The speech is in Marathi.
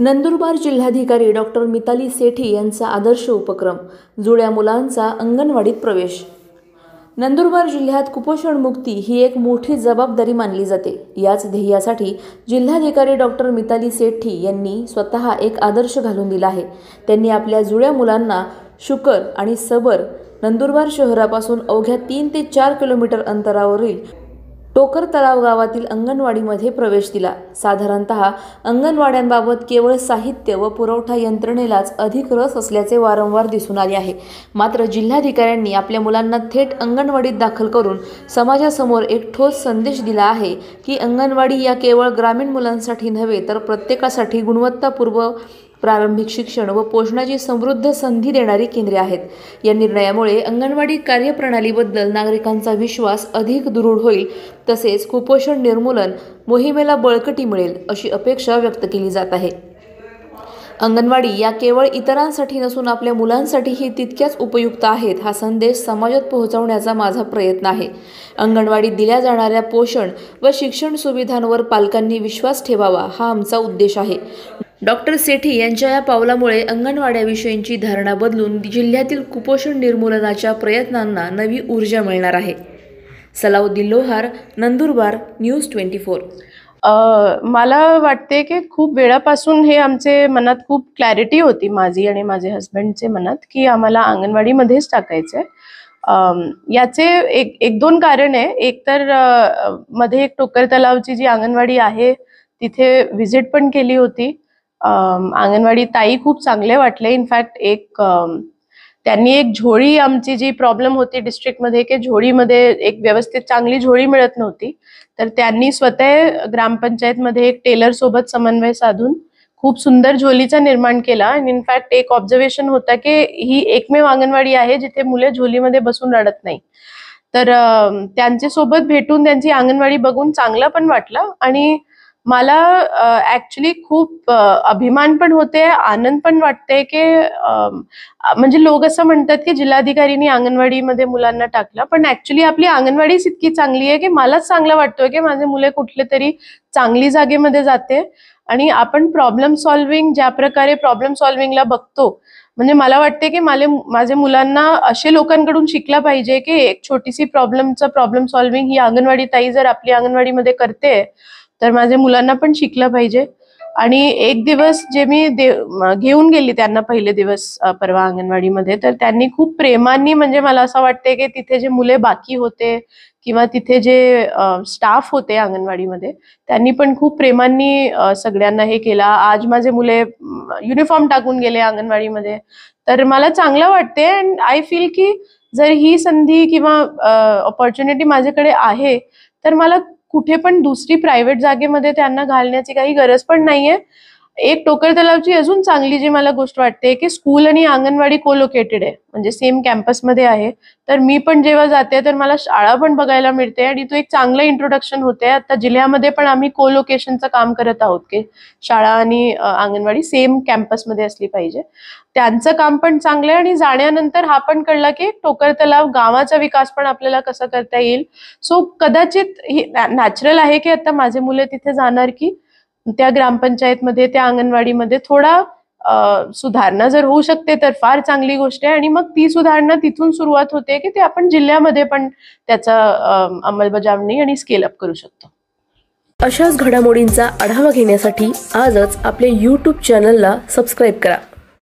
नंदुरबार जिल्हाधिकारी डॉक्टर मिताली सेठी यांचा आदर्श उपक्रम जुळ्या मुलांचा अंगणवाडीत प्रवेश। नंदुरबार जिल्ह्यात कुपोषण मुक्ती ही एक मोठी जबाबदारी मानली जाते। याच ध्येयासाठी जिल्हाधिकारी डॉक्टर मिताली सेठी यांनी स्वतः एक आदर्श घालून दिला आहे। त्यांनी आपल्या जुळ्या मुलांना शुकर आणि सबर नंदुरबार शहरापासून अवघ्या 3 ते 4 किलोमीटर अंतरावरील टोकर तलाव गावातील अंगणवाडीमध्ये प्रवेश दिला। साधारणतः अंगणवाड्यांबाबत केवळ साहित्य व पुरवठा यंत्रणेलाच अधिक रस असल्याचे वारंवार दिसून आले आहे। मात्र जिल्हाधिकाऱ्यांनी आपल्या मुलांना थेट अंगणवाडीत दाखल करून समाजासमोर एक ठोस संदेश दिला आहे की अंगणवाडी या केवळ ग्रामीण मुलांसाठी नव्हे तर प्रत्येकासाठी गुणवत्तापूर्ण प्रारंभिक शिक्षण व पोषणाची समृद्ध संधी देणारी केंद्रे आहेत। या निर्णयामुळे अंगणवाडी कार्यप्रणालीबद्दल नागरिकांचा विश्वास अधिक दृढ होईल, तसेच कुपोषण निर्मूलन मोहिमेला बळकटी मिळेल अशी अपेक्षा व्यक्त केली जात आहे। अंगणवाडी या केवळ इतरांसाठी नसून आपल्या मुलांसाठीही तितक्याच उपयुक्त आहेत हा संदेश समाजात पोहोचवण्याचा माझा प्रयत्न आहे। अंगणवाडीत दिल्या जाणाऱ्या पोषण व शिक्षण सुविधांवर पालकांनी विश्वास ठेवावा हा आमचा उद्देश आहे। डॉक्टर सेठी यांच्या या पावलामुळे अंगणवाड्याविषयीची धारणा बदलून जिल्ह्यातील कुपोषण निर्मूलनाच्या प्रयत्नांना नवी ऊर्जा मिळणार आहे। सलाउद्दीन लोहार, नंदुरबार, न्यूज 24। मला वाटते की खूप वेळापासून हे आमचे मनात खूप क्लॅरिटी होती, माझी आणि माझे हस्बंडचे मनात, की आम्हाला अंगणवाडीमध्येच टाकायचंय। याचे एक दोन कारण आहे। एक तर मध्ये एक टोकर तलावची जी अंगणवाडी आहे तिथे व्हिजिट पण केली होती। अंगणवाडी ताई खूप चांगले वाटले। इनफॅक्ट त्यांनी एक झोळी, आमची जी प्रॉब्लेम होती डिस्ट्रिक्टमध्ये की झोळीमध्ये एक व्यवस्थित चांगली झोळी मिळत नव्हती, तर त्यांनी स्वतः ग्रामपंचायतमध्ये एक टेलर सोबत समन्वय साधून खूप सुंदर झोलीचा निर्माण केला। आणि इनफॅक्ट एक ऑब्झर्वेशन होता की ही एकमेव अंगणवाडी आहे जिथे मुले झोलीमध्ये बसून रडत नाही। तर त्यांच्या सोबत भेटून त्यांची अंगणवाडी बघून चांगलं पण वाटलं आणि मला ऍक्च्युली खूप अभिमान पण होते, आनंद पण वाटते की म्हणजे लोक असं म्हणतात की जिल्हाधिकारींनी अंगणवाडीमध्ये मुलांना टाकलं, पण ऍक्च्युली आपली अंगणवाडीच इतकी चांगली आहे की मलाच चांगलं वाटतोय की माझे मुले कुठले तरी चांगली जागेमध्ये जाते। आणि आपण प्रॉब्लेम सॉल्व्हिंग, ज्या प्रकारे प्रॉब्लेम सॉल्व्हिंगला बघतो, म्हणजे मला वाटते की माझे मुलांना असे लोकांकडून शिकला पाहिजे की एक छोटीशी प्रॉब्लेम सॉल्व्हिंग ही अंगणवाडी ताई जर आपली अंगणवाडीमध्ये करते तर माझ्या मुलांना पण शिकलं पाहिजे। आणि एक दिवस जे मी घेऊन गेली त्यांना पहिले दिवस परवा अंगणवाडीमध्ये, तर त्यांनी खूप प्रेमाने, म्हणजे मला असं वाटते की तिथे जे मुले बाकी होते किंवा तिथे जे स्टाफ होते अंगणवाडीमध्ये, त्यांनी पण खूप प्रेमाने सगळ्यांना हे केला। आज माझे मुले युनिफॉर्म टाकून गेले अंगणवाडीमध्ये, तर मला चांगलं वाटते। अँड आय फील की जर ही संधी किंवा ऑपॉर्च्युनिटी माझ्याकडे आहे तर मला कुठे पण दुसरी प्रायव्हेट जागेमध्ये त्यांना घालण्याची काही गरज पण नाहीये। एक टोकर तलावची अजून चांगली जी मला गोष्ट वाटते की स्कूल आणि अंगणवाडी कोलोकेटेड आहे, म्हणजे सेम कॅम्पसमध्ये आहे। तर मी पण जेव्हा जाते तर मला शाळा पण बघायला मिळते आणि तो एक चांगलं इंट्रोडक्शन होते। आता जिल्ह्यामध्ये पण आम्ही कोलोकेशनचं काम करत आहोत की शाळा आणि अंगणवाडी सेम कॅम्पसमध्ये असली पाहिजे। त्यांचं काम पण चांगलं आहे आणि जाण्यानंतर हा पण कळला की टोकर तलाव गावाचा विकास पण आपल्याला कसा करता येईल। सो कदाचित नॅचरल आहे की आता माझे मुले तिथे जाणार की त्या ग्रामपंचायतमध्ये, त्या अंगणवाडीमध्ये थोडा सुधारणा जर होऊ शकते तर फार चांगली गोष्ट आहे। आणि मग ती सुधारणा तिथून सुरुवात होते की ते आपण जिल्ह्यामध्ये पण त्याचा अंमलबजावणी आणि स्केल अप करू शकतो। अशाच घडामोडींचा आढावा घेण्यासाठी आजच आपल्या YouTube चॅनलला सबस्क्राईब करा।